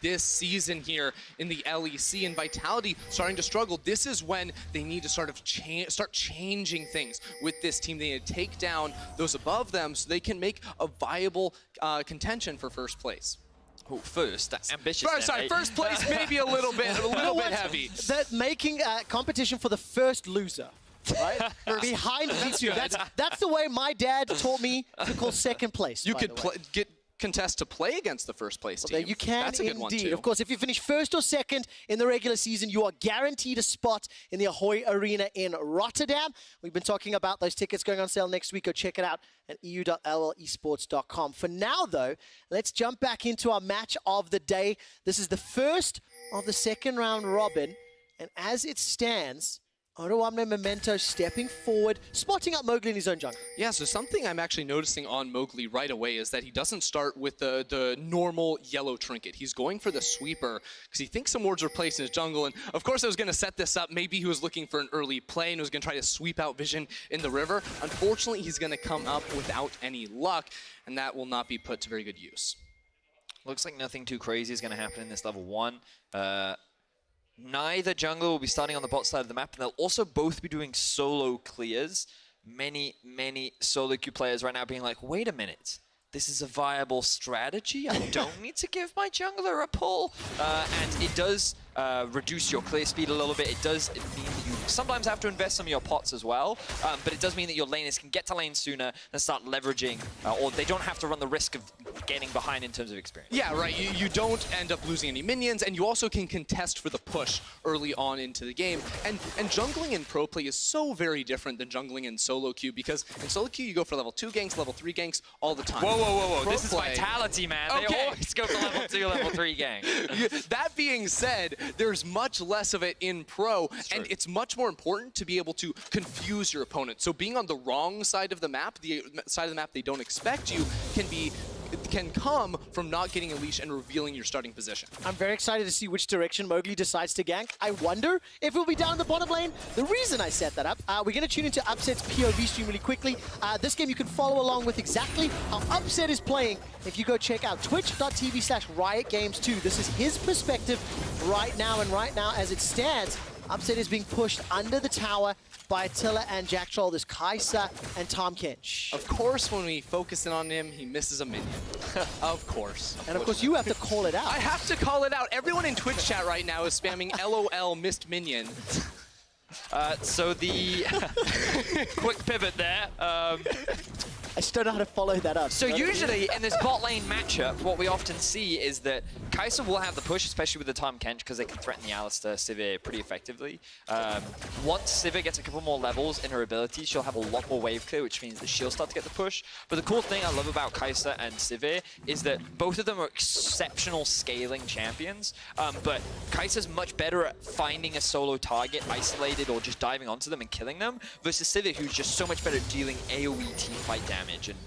this season here in the LEC, and Vitality starting to struggle. This is when they need to start changing things with this team. They need to take down those above them so they can make a viable contention for first place. Oh, first, that's ambitious. First place maybe a little bit heavy. They're making competition for the first loser. Right? Behind V2. That's the way my dad taught me to call second place. You could contest to play against the first place team. You can. That's a good one too. Of course, if you finish first or second in the regular season, you are guaranteed a spot in the Ahoy Arena in Rotterdam. We've been talking about those tickets going on sale next week. Go check it out at eu.llesports.com. For now, though, let's jump back into our match of the day. This is the first of the second round robin, and as it stands, Odoamne Memento stepping forward, spotting up Mowgli in his own jungle. Yeah, so something I'm actually noticing on Mowgli right away is that he doesn't start with the normal yellow trinket. He's going for the sweeper because he thinks some wards are placed in his jungle. And of course, I was going to set this up. Maybe he was looking for an early play and was going to try to sweep out Vision in the river. Unfortunately, he's going to come up without any luck, and that will not be put to very good use. Looks like nothing too crazy is going to happen in this level 1. Neither jungler will be starting on the bot side of the map, and they'll also both be doing solo clears. Many solo queue players right now being like, wait a minute, this is a viable strategy? I don't need to give my jungler a pull. And it does reduce your clear speed a little bit. It does mean that you sometimes have to invest some of your pots as well, but it does mean that your laners can get to lane sooner and start leveraging, or they don't have to run the risk of getting behind in terms of experience. Yeah, right. You don't end up losing any minions, and you also can contest for the push early on into the game. And jungling in pro play is so very different than jungling in solo queue, because in solo queue you go for level 2 ganks, level 3 ganks all the time. Whoa. Pro This is play, Vitality, man. Okay. They always go for level 2, level 3 gang. That being said, there's much less of it in pro, and it's much more important to be able to confuse your opponent. So being on the wrong side of the map, the side of the map they don't expect you, can come from not getting a leash and revealing your starting position. I'm very excited to see which direction Mowgli decides to gank. I wonder if we'll be down the bottom lane. The reason I set that up, we're going to tune into Upset's POV stream really quickly. This game you can follow along with exactly how Upset is playing if you go check out twitch.tv/riotgames2. This is his perspective right now, and right now as it stands, Upset is being pushed under the tower by Attila and Jack Troll. There's Kai'Sa and Tahm Kench. Of course, when we focus in on him, he misses a minion. Of course. And of course, you have to call it out. I have to call it out. Everyone in Twitch chat right now is spamming LOL missed minion. So the quick pivot there. I just don't know how to follow that up. So usually in this bot lane matchup, what we often see is that Kai'Sa will have the push, especially with the Tahm Kench, because they can threaten the Alistar Sivir pretty effectively. Once Sivir gets a couple more levels in her abilities, she'll have a lot more wave clear, which means that she'll start to get the push. But the cool thing I love about Kai'Sa and Sivir is that both of them are exceptional scaling champions, but Kai'Sa's much better at finding a solo target isolated or just diving onto them and killing them, versus Sivir, who's just so much better at dealing AoE teamfight damage. And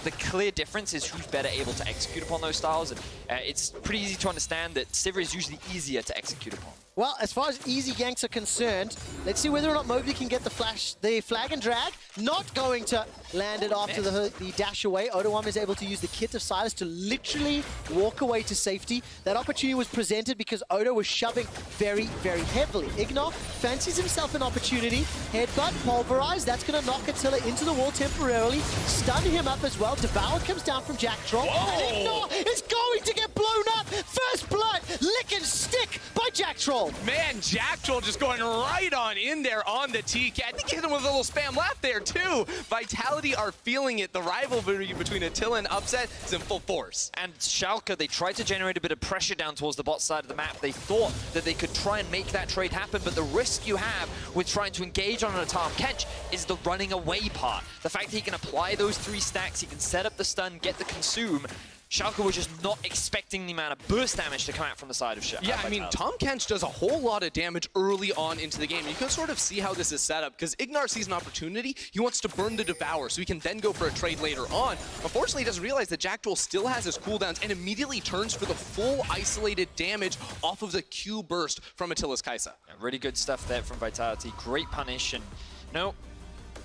the clear difference is who's better able to execute upon those styles, and it's pretty easy to understand that Sivir is usually easier to execute upon. Well, as far as easy ganks are concerned, let's see whether or not Mowgli can get the flag and drag. Not going to land it after the dash away. Odoamne is able to use the Kit of Silas to literally walk away to safety. That opportunity was presented because Odo was shoving very heavily. Ignar fancies himself an opportunity. Headbutt, pulverize. That's going to knock Attila into the wall temporarily. Stun him up as well. Devour comes down from Jack Troll. And Ignar is going to get blown up. First blood, lick and stick by Jack Troll. Man, Jack Troll just going right on in there on the TK. I think he hit him with a little spam left there too. Vitality are feeling it. The rivalry between Attila and Upset is in full force. And Schalke, they tried to generate a bit of pressure down towards the bot side of the map. They thought that they could try and make that trade happen, but the risk you have with trying to engage on an Tahm Kench is the running away part. The fact that he can apply those 3 stacks, he can set up the stun, get the consume. Schalke was just not expecting the amount of burst damage to come out from the side of Schalke. Yeah, I mean, Tahm Kench does a whole lot of damage early on into the game. You can sort of see how this is set up, because Ignar sees an opportunity. He wants to burn the Devour, so he can then go for a trade later on. Unfortunately, he doesn't realize that Jack Troll still has his cooldowns and immediately turns for the full isolated damage off of the Q burst from Attila's Kai'Sa. Yeah, really good stuff there from Vitality. Great punish, and no,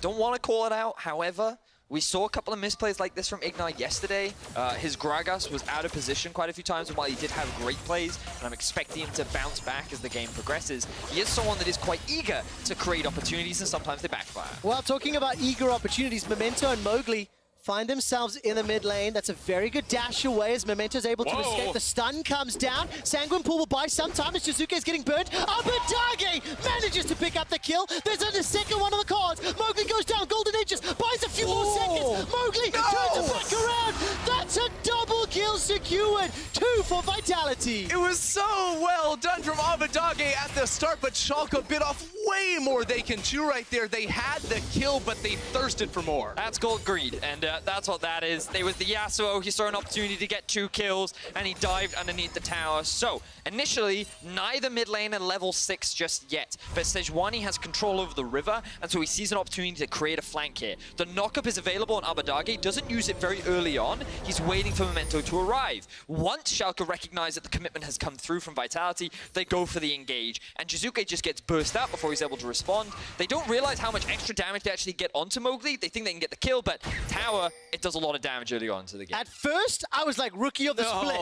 don't want to call it out. However, We saw a couple of misplays like this from Ignite yesterday. His Gragas was out of position quite a few times, and while he did have great plays, and I'm expecting him to bounce back as the game progresses, he is someone that is quite eager to create opportunities, and sometimes they backfire. Well, talking about eager opportunities, Memento and Mowgli find themselves in the mid lane. That's a very good dash away as Memento's able to escape. The stun comes down. Sanguine Pool will buy some time as Jizuke is getting burnt. Abadage manages to pick up the kill. There's a second one on the cards. Mowgli goes down. Golden Aegis buys a few more seconds. Mowgli turns it back around. That's a double kill secured. 2 for Vitality. It was so well done from Abadage at the start, but Schalke bit off way more they can chew right there. They had the kill, but they thirsted for more. That's called greed, and that's what that is. There was the Yasuo. He saw an opportunity to get 2 kills, and he dived underneath the tower. So, initially, neither mid lane and level 6 just yet. But stage 1, he has control over the river, and so he sees an opportunity to create a flank here. The knockup is available on Abadage. Doesn't use it very early on. He's waiting for Memento to arrive. Once Schalke recognize that the commitment has come through from Vitality, they go for the engage. And Jizuke just gets burst out before he's able to respond. They don't realize how much extra damage they actually get onto Mowgli. They think they can get the kill, but tower, it does a lot of damage early on into the game. At first, I was like rookie of the split.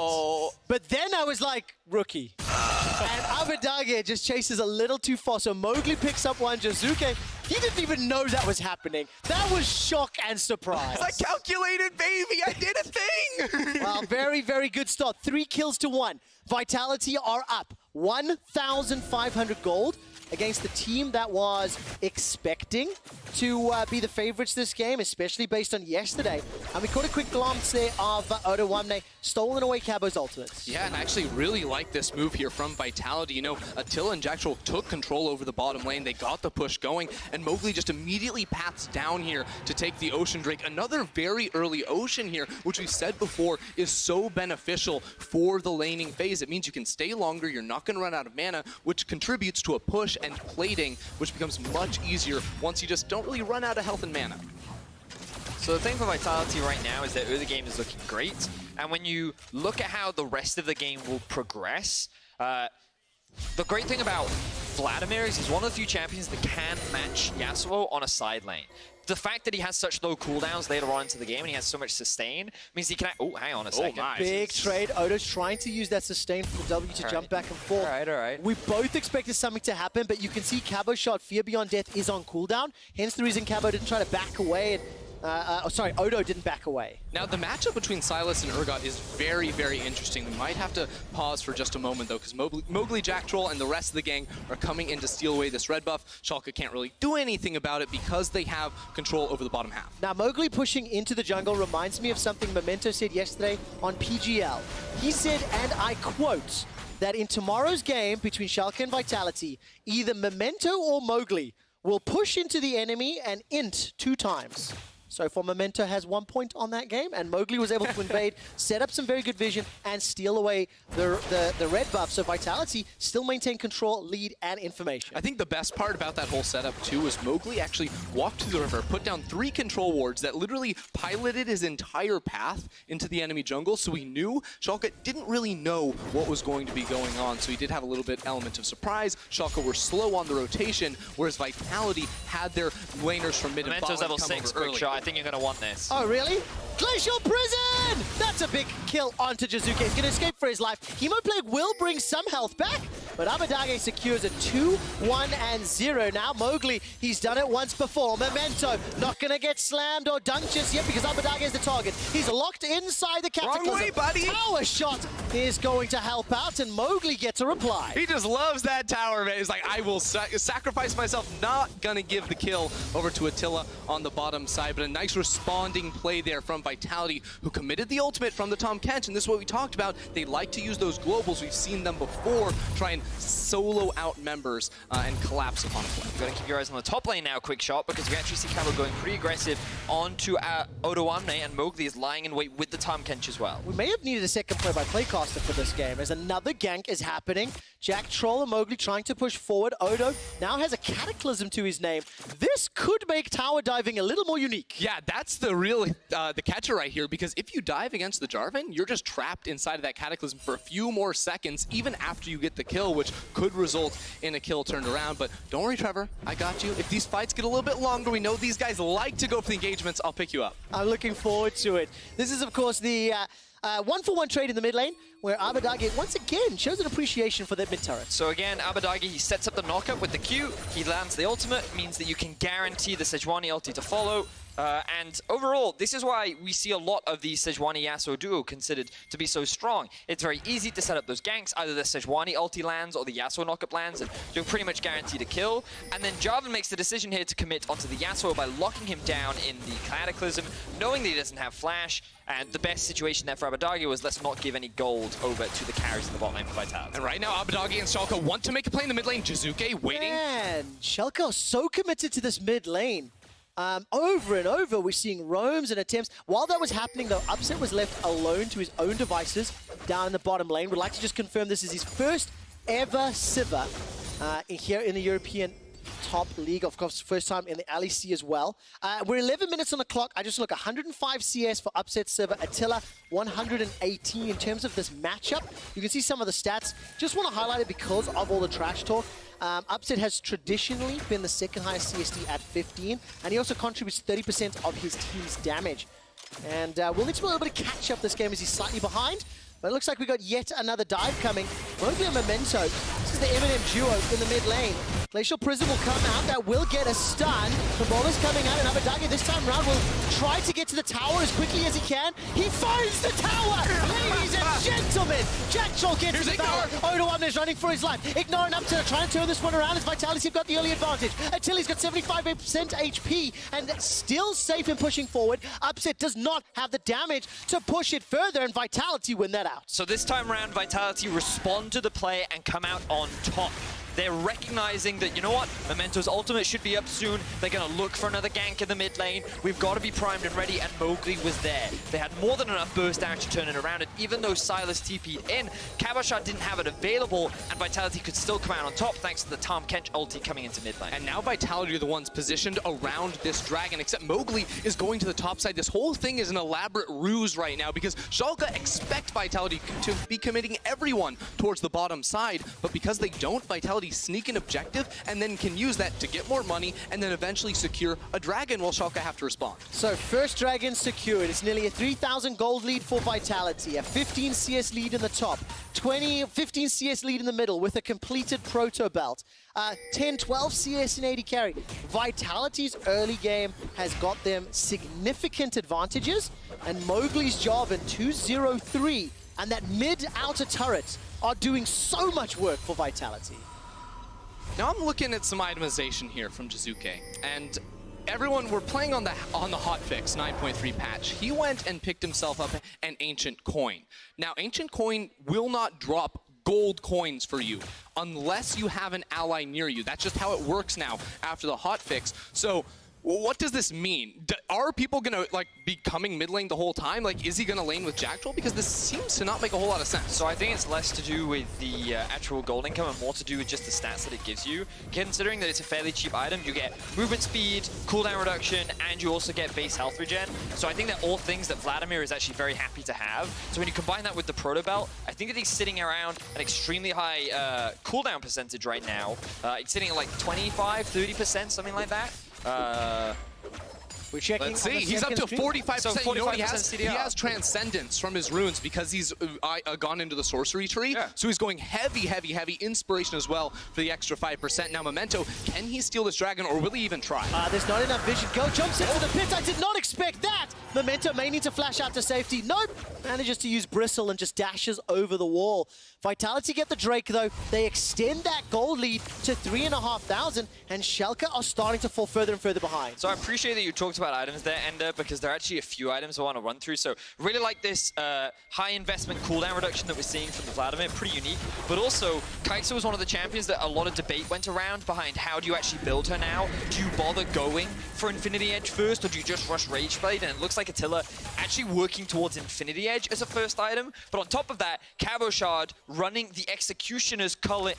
But then I was like, rookie. And Abadage just chases a little too far. So Mowgli picks up one. Jizuke, he didn't even know that was happening. That was shock and surprise. I calculated, baby. I did a thing. Well, very, very good start. 3 kills to 1. Vitality are up 1,500 gold against the team that was expecting to be the favorites this game, especially based on yesterday. And we caught a quick glance there of Odo1 stolen away Cabo's ultimates. Yeah, and I actually really like this move here from Vitality. You know, Attila and Jack Troll took control over the bottom lane. They got the push going, and Mowgli just immediately paths down here to take the Ocean Drake. Another very early Ocean here, which we said before is so beneficial for the laning phase. It means you can stay longer, you're not going to run out of mana, which contributes to a push and plating, which becomes much easier once you just don't really run out of health and mana. So the thing for Vitality right now is that early game is looking great, and when you look at how the rest of the game will progress, the great thing about Vladimir is he's one of the few champions that can match Yasuo on a side lane. The fact that he has such low cooldowns later on into the game and he has so much sustain means he can... Oh, hang on a second. Nice. Big trade. Odo's trying to use that sustain for the W to jump back and forth. All right. We both expected something to happen, but you can see Cabo's shot, Fear Beyond Death, is on cooldown. Hence the reason Cabo didn't try to back away. And, Odo didn't back away. Now, the matchup between Sylas and Urgot is very, very interesting. We might have to pause for just a moment, though, because Mowgli, Jack Troll, and the rest of the gang are coming in to steal away this red buff. Schalke can't really do anything about it because they have control over the bottom half. Now, Mowgli pushing into the jungle reminds me of something Memento said yesterday on PGL. He said, and I quote, that in tomorrow's game between Schalke and Vitality, either Memento or Mowgli will push into the enemy and int 2 times. So far, Memento has 1 point on that game, and Mowgli was able to invade, set up some very good vision, and steal away the red buff. So Vitality still maintain control, lead, and information. I think the best part about that whole setup, too, is Mowgli actually walked to the river, put down 3 control wards that literally piloted his entire path into the enemy jungle, so he knew Schalke didn't really know what was going to be going on, so he did have a little bit element of surprise. Schalke were slow on the rotation, whereas Vitality had their laners from mid and bottom level come 6, over quick early. shot. I think you're going to want this. Oh, really? Glacial Prison! That's a big kill onto Jizuke. He's going to escape for his life. Hemoplague will bring some health back, but Abadage secures a 2-1-0. Now Mowgli, he's done it once before. Memento not going to get slammed or dunked just yet because Abadage is the target. He's locked inside the Cataclysm. Wrong way, buddy! Tower shot is going to help out, and Mowgli gets a reply. He just loves that tower, man. He's like, I will sacrifice myself, not gonna give the kill over to Attila on the bottom side, but a nice responding play there from Vitality, who committed the ultimate from the Tom Kench, and this is what we talked about. They like to use those globals. We've seen them before try and solo out members and collapse upon a play. You've got to keep your eyes on the top lane now, quick shot, because we actually see Cabo going pretty aggressive onto Odoamne, and Mowgli is lying in wait with the Tom Kench as well. We may have needed a second play-by-playcaster for this game, as another gank is happening. Jack Troll and Mowgli trying to push forward. Odo now has a Cataclysm to his name. This could make tower diving a little more unique. Yeah, that's the real the catcher right here, because if you dive against the Jarvan, you're just trapped inside of that Cataclysm for a few more seconds, even after you get the kill, which could result in a kill turned around. But don't worry, Trevor, I got you. If these fights get a little bit longer, we know these guys like to go for the engagements, I'll pick you up. I'm looking forward to it. This is, of course, the one-for-one trade in the mid lane, where Abadagi once again shows an appreciation for that mid turret. So again, Abadagi, he sets up the knockup with the Q, he lands the ultimate, means that you can guarantee the Sejuani ulti to follow. And overall, this is why we see a lot of the Sejuani Yasuo duo considered to be so strong. It's very easy to set up those ganks, either the Sejuani ulti lands or the Yasuo knockup lands, and you're pretty much guaranteed a kill. And then Jarvan makes the decision here to commit onto the Yasuo by locking him down in the Cataclysm, knowing that he doesn't have flash. And the best situation there for Abadagi was let's not give any gold over to the carries in the bot lane for Vitality. And right now, Abadagi and Schalke want to make a play in the mid lane. Jizuke waiting. Man, Schalke are so committed to this mid lane. Over and over, we're seeing roams and attempts. While that was happening, though, Upset was left alone to his own devices down in the bottom lane. Would like to just confirm this is his first ever Sivir here in the European top league. Of course, first time in the LEC as well. We're 11 minutes on the clock. I just look 105 CS for Upset Sivir, Attila 118 in terms of this matchup. You can see some of the stats. Just want to highlight it because of all the trash talk. Upset has traditionally been the second highest CSD at 15, and he also contributes 30% of his team's damage. And we'll need to do a little bit of catch up this game as he's slightly behind. But it looks like we got yet another dive coming. Mowgli and Memento. This is the Eminem duo in the mid lane. Glacial Prism will come out. That will get a stun. The bowler's coming out, and Abadagi this time round will try to get to the tower as quickly as he can. He finds the tower! Ladies and gentlemen, Jack Shaw gets to the tower. Odo is running for his life. Ignoring up to trying to turn this one around as Vitality have got the early advantage. Attili's got 75% HP and still safe in pushing forward. Upset does not have the damage to push it further, and Vitality win that out. So this time around, Vitality respond to the play and come out on top. They're recognizing that, you know what, Memento's ultimate should be up soon. They're going to look for another gank in the mid lane. We've got to be primed and ready, and Mowgli was there. They had more than enough burst damage to turn it around, and even though Silas TP'd in, Kabashar didn't have it available, and Vitality could still come out on top thanks to the Tahm Kench ulti coming into mid lane. And now Vitality are the ones positioned around this dragon, except Mowgli is going to the top side. This whole thing is an elaborate ruse right now because Schalke expect Vitality to be committing everyone towards the bottom side, but because they don't, Vitality sneak an objective and then can use that to get more money and then eventually secure a dragon while Schalke have to respond. So first dragon secured. It's nearly a 3,000 gold lead for Vitality, a 15 CS lead in the top, 15 CS lead in the middle with a completed proto belt, 10, 12 CS in 80 carry. Vitality's early game has got them significant advantages, and Mowgli's job in 2-0-3 and that mid-outer turret are doing so much work for Vitality. Now I'm looking at some itemization here from Jizuke, and everyone, we're playing on the hotfix 9.3 patch. He went and picked himself up an Ancient Coin. Now, Ancient Coin will not drop gold coins for you unless you have an ally near you. That's just how it works now after the hotfix. So, what does this mean? Are people gonna be coming mid lane the whole time? Is he gonna lane with Jackdaw? Because this seems to not make a whole lot of sense. So I think it's less to do with the actual gold income and more to do with just the stats that it gives you. Considering that it's a fairly cheap item, you get movement speed, cooldown reduction, and you also get base health regen. So I think that all things that Vladimir is actually very happy to have. So when you combine that with the proto belt, I think that he's sitting around an extremely high cooldown percentage right now. It's sitting at like 25, 30%, something like that. We're checking. Let's see. He's up to 45%. So 45% you know what he has? CDR. He has Transcendence from his runes because he's gone into the sorcery tree. Yeah. So he's going heavy, heavy, heavy inspiration as well for the extra 5%. Now, Memento, can he steal this dragon or will he even try? There's not enough vision. Go jumps into the pit. I did not expect that. Memento may need to flash out to safety. Nope. Manages to use Bristle and just dashes over the wall. Vitality get the Drake, though. They extend that gold lead to 3,500, and Schalke are starting to fall further and further behind. So I appreciate that you talked about items there, Ender, because there are actually a few items I want to run through. So really like this high investment cooldown reduction that we're seeing from the Vladimir, pretty unique. But also, Kai'Sa was one of the champions that a lot of debate went around behind how do you actually build her now? Do you bother going for Infinity Edge first, or do you just rush Rage Blade, and it looks like Attila actually working towards Infinity Edge as a first item. But on top of that, Cabochard running the Executioner's calling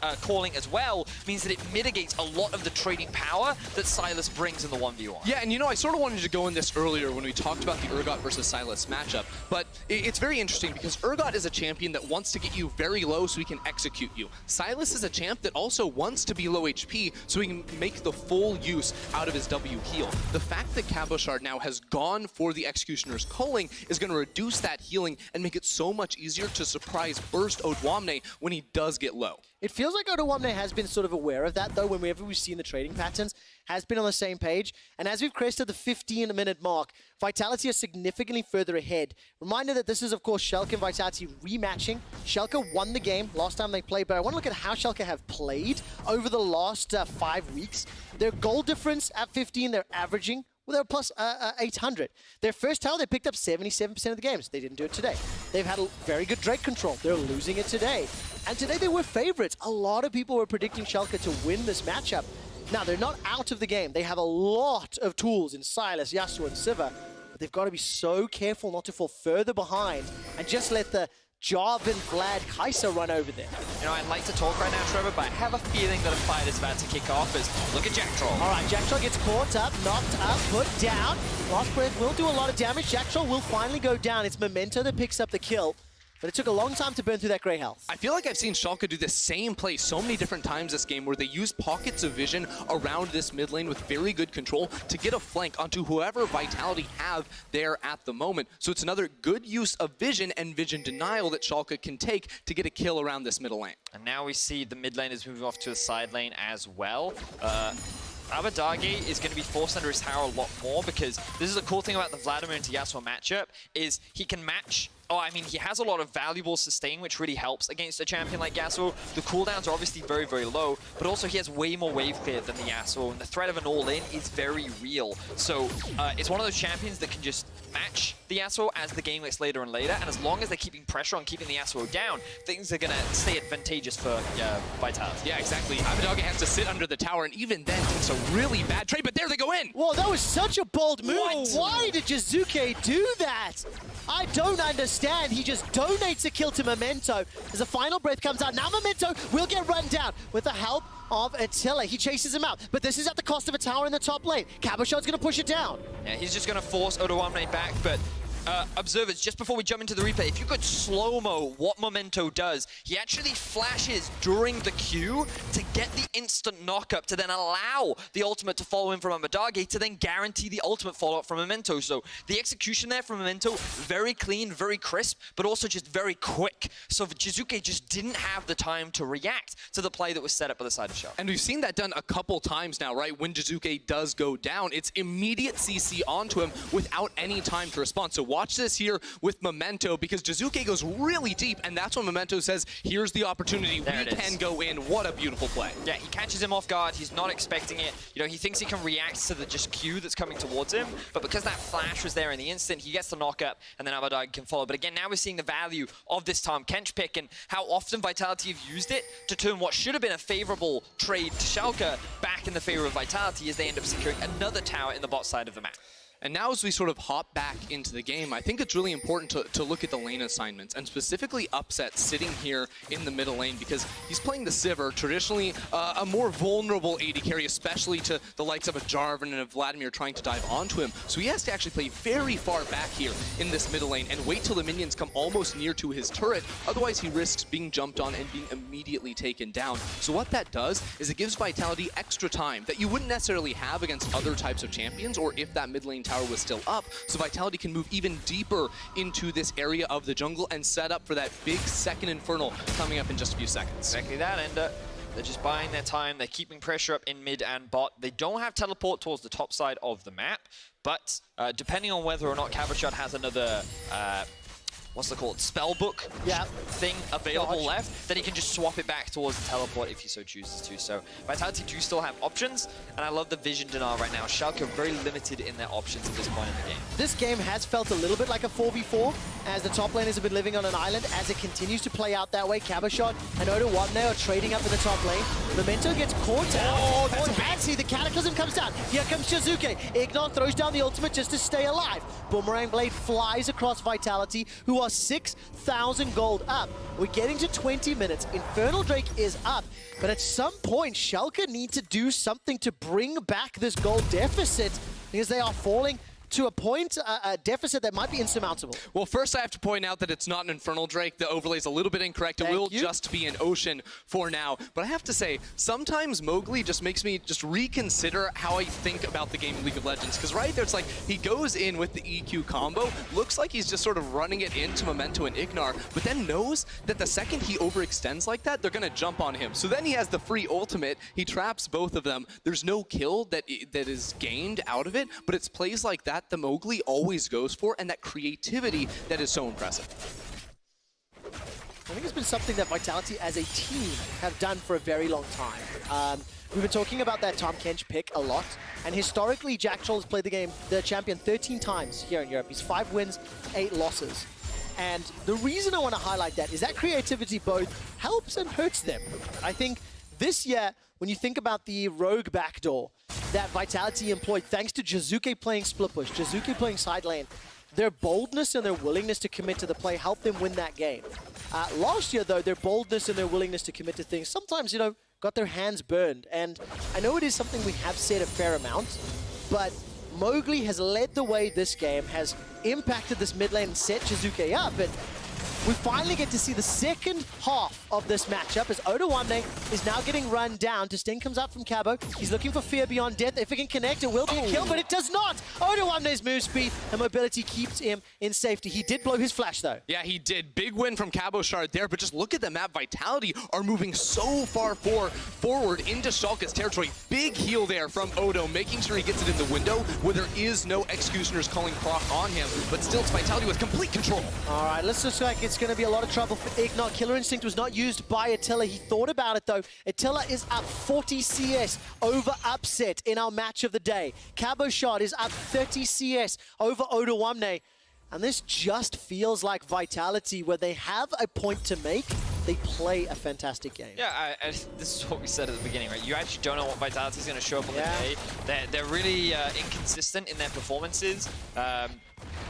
as well means that it mitigates a lot of the trading power that Sylas brings in the 1v1. Yeah, and you know, I sort of wanted to go in this earlier when we talked about the Urgot versus Sylas matchup, but it's very interesting because Urgot is a champion that wants to get you very low so he can execute you. Sylas is a champ that also wants to be low HP so he can make the full use out of his W heal. The fact that Cabochard now has gone for the Executioner's culling is going to reduce that healing and make it so much easier to surprise burst Odwamne when he does get low. It feels like Odwamne has been sort of aware of that, though, whenever we've seen the trading patterns, has been on the same page. And as we've crested the 15-minute mark, Vitality are significantly further ahead. Reminder that this is, of course, Schalke and Vitality rematching. Schalke won the game last time they played, but I want to look at how Schalke have played over the last 5 weeks. Their goal difference at 15, they're averaging. Well, they're plus 800. Their first tower, they picked up 77% of the games. They didn't do it today. They've had a very good Drake control. They're losing it today. And today they were favorites. A lot of people were predicting Schalke to win this matchup. Now, they're not out of the game. They have a lot of tools in Sylas, Yasuo, and Sivir. But they've got to be so careful not to fall further behind and just let the Jarvan, Vlad, Kai'Sa run over there. You know, I'd like to talk right now, Trevor, but I have a feeling that a fight is about to kick off as look at Jack Troll. All right, Jack Troll gets caught up, knocked up, put down. Lost Breath will do a lot of damage. Jack Troll will finally go down. It's Memento that picks up the kill. But it took a long time to burn through that gray health. I feel like I've seen Schalke do the same play so many different times this game where they use pockets of vision around this mid lane with very good control to get a flank onto whoever Vitality have there at the moment. So it's another good use of vision and vision denial that Schalke can take to get a kill around this middle lane. And now we see the mid lane is moving off to the side lane as well. Abadage is going to be forced under his tower a lot more because this is a cool thing about the Vladimir into Yasuo matchup is he can match. Oh, I mean, he has a lot of valuable sustain, which really helps against a champion like Yasuo. The cooldowns are obviously very, very low, but also he has way more wave clear than the Yasuo, and the threat of an all-in is very real. So it's one of those champions that can just match the Yasuo as the game gets later and later, and as long as they're keeping pressure on keeping the Yasuo down, things are going to stay advantageous for Vitality. Yeah, exactly. Abadage has to sit under the tower, and even then takes a really bad trade, but there they go in! Whoa, that was such a bold move. What? Why did Jizuke do that? I don't understand. He just donates a kill to Memento. As the final breath comes out, now Memento will get run down with the help of Attila. He chases him out, but this is at the cost of a tower in the top lane. Cabochard's going to push it down. Yeah, he's just going to force Odwamne back, but observers, just before we jump into the replay, if you could slow-mo what Memento does, he actually flashes during the Q to get the instant knock-up to then allow the ultimate to follow in from Abadage to then guarantee the ultimate follow-up from Memento. So the execution there from Memento, very clean, very crisp, but also just very quick. So Jizuke just didn't have the time to react to the play that was set up by the side of Schalke. And we've seen that done a couple times now, right? When Jizuke does go down, it's immediate CC onto him without any time to respond. So watch this here with Memento because Jizuke goes really deep, and that's when Memento says, here's the opportunity, we can go in. What a beautiful play. Yeah, he catches him off guard, he's not expecting it. You know, he thinks he can react to the just Q that's coming towards him, but because that flash was there in the instant, he gets the knock up, and then Abadage can follow. But again, now we're seeing the value of this Tahm Kench pick and how often Vitality have used it to turn what should have been a favorable trade to Schalke back in the favor of Vitality as they end up securing another tower in the bot side of the map. And now as we sort of hop back into the game, I think it's really important to look at the lane assignments, and specifically Upset sitting here in the middle lane because he's playing the Sivir, traditionally a more vulnerable AD carry, especially to the likes of a Jarvan and a Vladimir trying to dive onto him. So he has to actually play very far back here in this middle lane and wait till the minions come almost near to his turret, otherwise he risks being jumped on and being immediately taken down. So what that does is it gives Vitality extra time that you wouldn't necessarily have against other types of champions, or if that mid lane tower was still up, so Vitality can move even deeper into this area of the jungle and set up for that big second Infernal coming up in just a few seconds. Exactly that, and they're just buying their time. They're keeping pressure up in mid and bot. They don't have teleport towards the top side of the map, but depending on whether or not Cabochard has another what's it called, spellbook thing available left, then he can just swap it back towards the teleport if he so chooses to. So Vitality do still have options, and I love the vision denial right now. Schalke are very limited in their options at this point in the game. This game has felt a little bit like a 4v4, as the top laners have been living on an island. As it continues to play out that way, Caboshot and Odo1 are trading up in the top lane. Memento gets caught out. Oh, that's a Patsy, the Cataclysm comes down. Here comes Shizuke. Ignon throws down the ultimate just to stay alive. Boomerang Blade flies across Vitality, who are 6,000 gold up. We're getting to 20 minutes. Infernal Drake is up. But at some point, Schalke need to do something to bring back this gold deficit, because they are falling to a point, a deficit that might be insurmountable. Well, first I have to point out that it's not an Infernal Drake. The overlay is a little bit incorrect. It will just be an Ocean for now. But I have to say, sometimes Mowgli just makes me just reconsider how I think about the game of League of Legends. Because right there, it's like he goes in with the EQ combo, looks like he's just sort of running it into Memento and Ignar, but then knows that the second he overextends like that, they're going to jump on him. So then he has the free ultimate. He traps both of them. There's no kill that is gained out of it, but it's plays like that the Mowgli always goes for, and that creativity that is so impressive. I think it's been something that Vitality as a team have done for a very long time. We've been talking about that Tahm Kench pick a lot, and historically Jack Troll has played the champion 13 times here in Europe. He's 5 wins, 8 losses. And the reason I want to highlight that is that creativity both helps and hurts them. I think this year, when you think about the rogue backdoor that Vitality employed, thanks to Jizuke playing split push, Jizuke playing side lane, their boldness and their willingness to commit to the play helped them win that game. Last year, though, their boldness and their willingness to commit to things sometimes, got their hands burned. And I know it is something we have said a fair amount, but Mowgli has led the way this game, has impacted this mid lane and set Jizuke up. And we finally get to see the second half of this matchup as Odo1 is now getting run down. Distinct comes out from Cabo. He's looking for Fear Beyond Death. If it can connect, it will be a kill, but it does not. Odo1's move speed and mobility keeps him in safety. He did blow his flash, though. Yeah, he did. Big win from Caboshard there, but just look at the map. Vitality are moving so far forward into Schalke's territory. Big heal there from Odo, making sure he gets it in the window where there is no Executioners calling proc on him, but still it's Vitality with complete control. All right, let's just like it's going to be a lot of trouble for Ignar. Killer Instinct was not used by Attila. He thought about it, though. Attila is up 40 CS over Upset in our match of the day. Caboshard is up 30 CS over Odo1. And this just feels like Vitality, where they have a point to make. They play a fantastic game. Yeah, this is what we said at the beginning, right? You actually don't know what Vitality is going to show up on the day. They're really inconsistent in their performances.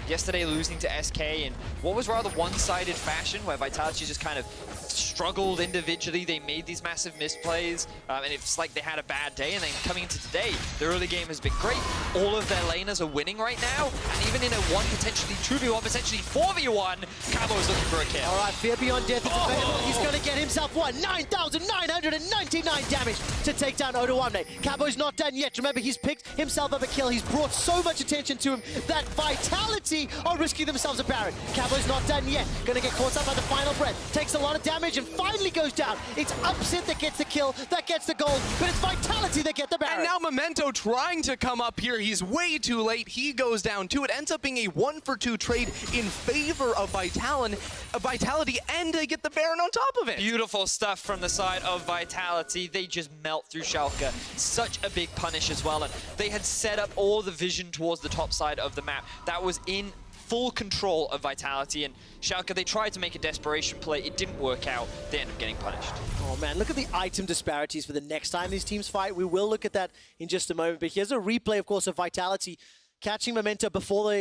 Yesterday losing to SK in what was rather one-sided fashion, where Vitality just kind of struggled individually. They made these massive misplays, and it's like they had a bad day. And then coming into today, the early game has been great. All of their laners are winning right now, and even in a potentially 2v1, potentially 4v1, Cabo is looking for a kill. All right, Fear Beyond Death is available. He's going to get himself, 9,999 damage to take down Odo1. Cabo's not done yet. Remember, he's picked himself up a kill. He's brought so much attention to him that Vitality are risking themselves a Baron. Cabo's not done yet. Going to get caught up by the final breath. Takes a lot of damage and finally goes down. It's Upset that gets the kill, that gets the gold, but it's Vitality that get the Baron. And now Memento trying to come up here. He's way too late. He goes down too. It ends up being a 1-for-2 trade in favor of Vitality, and they get the Baron on top of it. Beautiful stuff from the side of Vitality. They just melt through Schalke. Such a big punish as well. And they had set up all the vision towards the top side of the map. That was in full control of Vitality, and Schalke, they tried to make a desperation play. It didn't work out. They ended up getting punished. Oh man, look at the item disparities for the next time these teams fight. We will look at that in just a moment, but here's a replay, of course, of Vitality catching Memento before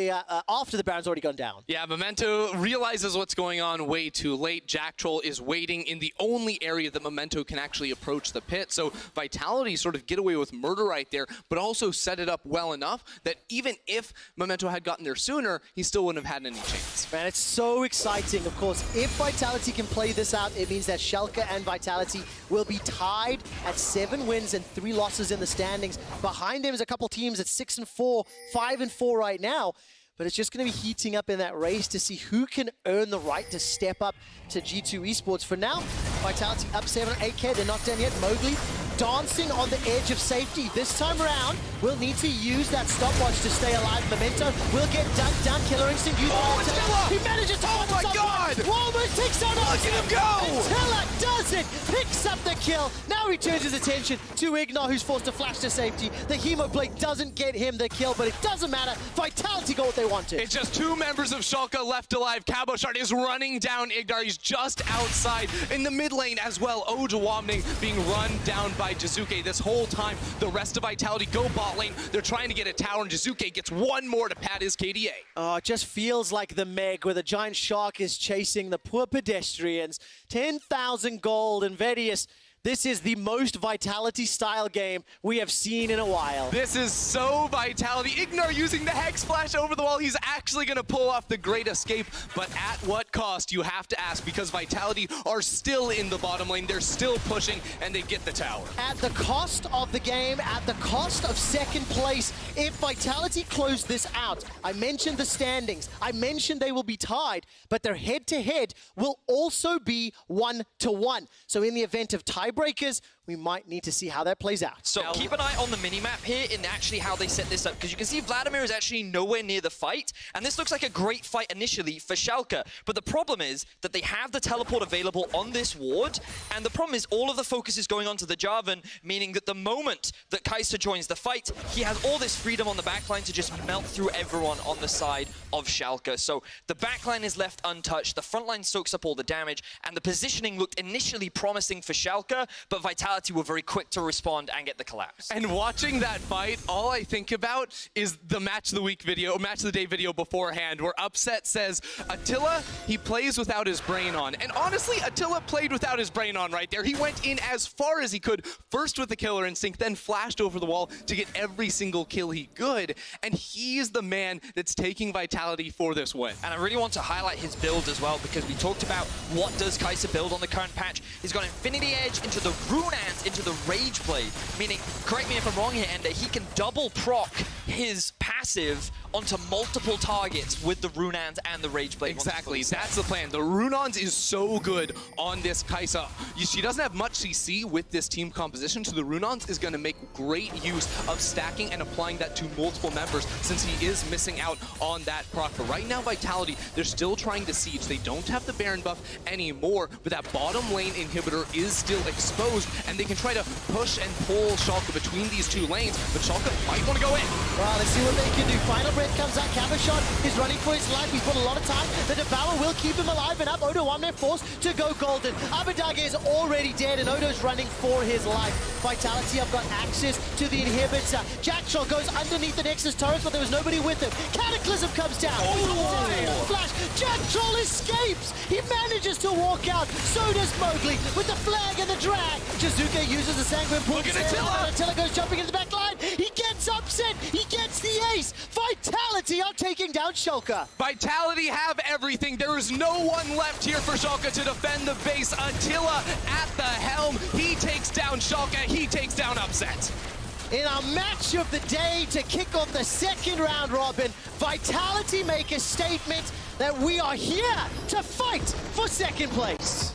after the Baron's already gone down. Yeah, Memento realizes what's going on way too late. Jack Troll is waiting in the only area that Memento can actually approach the pit. So Vitality sort of get away with murder right there, but also set it up well enough that even if Memento had gotten there sooner, he still wouldn't have had any chance. Man, it's so exciting. Of course, if Vitality can play this out, it means that Schalke and Vitality will be tied at 7 wins and 3 losses in the standings. Behind them is a couple teams at 6-4, 5-4 right now, but it's just going to be heating up in that race to see who can earn the right to step up to G2 Esports. For now, Vitality up 7 or 8K. They're not done yet. Mowgli dancing on the edge of safety. This time around, we'll need to use that stopwatch to stay alive. Memento will get dunked down. Killer Instinct used by Attila. He manages to hold my God! Almost takes out Look at him go! Attila does it! Picks up the kill. Now he turns his attention to Ignar, who's forced to flash to safety. The Hemo Blade doesn't get him the kill, but it doesn't matter. Vitality got what they wanted. It's just 2 members of Schalke left alive. Cabochard is running down Ignar. He's just outside in the mid lane as well. Odawamning being run down by Jizuke this whole time. The rest of Vitality go bot lane. They're trying to get a tower, and Jizuke gets one more to pad his KDA. Oh, it just feels like the Meg where the giant shark is chasing the poor pedestrians. 10,000 gold, and Vedius, this is the most Vitality style game we have seen in a while. This is so Vitality. Ignar using the Hex Flash over the wall. He's actually going to pull off the great escape, but at what cost, you have to ask, because Vitality are still in the bottom lane. They're still pushing, and they get the tower. At the cost of the game, at the cost of second place, if Vitality close this out, I mentioned the standings, I mentioned they will be tied, but their head-to-head will also be 1-1. So in the event of tiebreakers, we might need to see how that plays out. So keep an eye on the minimap here in actually how they set this up, because you can see Vladimir is actually nowhere near the fight, and this looks like a great fight initially for Schalke, but the problem is that they have the teleport available on this ward, and the problem is all of the focus is going on to the Jarvan, meaning that the moment that Kai'Sa joins the fight, he has all this freedom on the backline to just melt through everyone on the side of Schalke. So the backline is left untouched, the frontline soaks up all the damage, and the positioning looked initially promising for Schalke, but Vitality were very quick to respond and get the collapse. And watching that fight, all I think about is the match of the week video, match of the day video beforehand, where Upset says, Attila, he plays without his brain on. And honestly, Attila played without his brain on right there. He went in as far as he could, first with the Killer Instinct, then flashed over the wall to get every single kill he could. And he's the man that's taking Vitality for this win. And I really want to highlight his build as well, because we talked about what does Kai'Sa build on the current patch. He's got Infinity Edge into the Runans, into the Rage Blade, meaning, correct me if I'm wrong here, Ender, he can double proc his passive onto multiple targets with the Runans and the Rage Blade. Exactly, that's the plan. The Runans is so good on this Kai'Sa. She doesn't have much CC with this team composition, so the Runans is going to make great use of stacking and applying that to multiple members, since he is missing out on that proc. But right now, Vitality, they're still trying to siege. They don't have the Baron buff anymore, but that bottom lane inhibitor is still exposed, and they can try to push and pull Schalke between these two lanes, but Schalke might want to go in. Well, let's see what they can do. Final Breath comes out. Cabochard is running for his life. He's put a lot of time. The Devourer will keep him alive, and up Odawamning forced to go golden. Abadage is already dead, and Odo's running for his life. Vitality have got access to the inhibitor. Jackshot goes underneath the Nexus turrets, but there was nobody with him. Cataclysm comes down. Oh! Flash. Jack Troll escapes. He manages to walk out. So does Mowgli with the flag and the drag. Jizuke uses the Sanguine Pool. Look at Attila. Attila goes jumping into the back line. He gets upset. He gets the ace. Vitality are taking down Schalke. Vitality have everything. There is no one left here for Schalke to defend the base. Attila at the helm. He takes down Schalke. He takes down Upset. In our match of the day to kick off the second round robin, Vitality make a statement that we are here to fight for second place.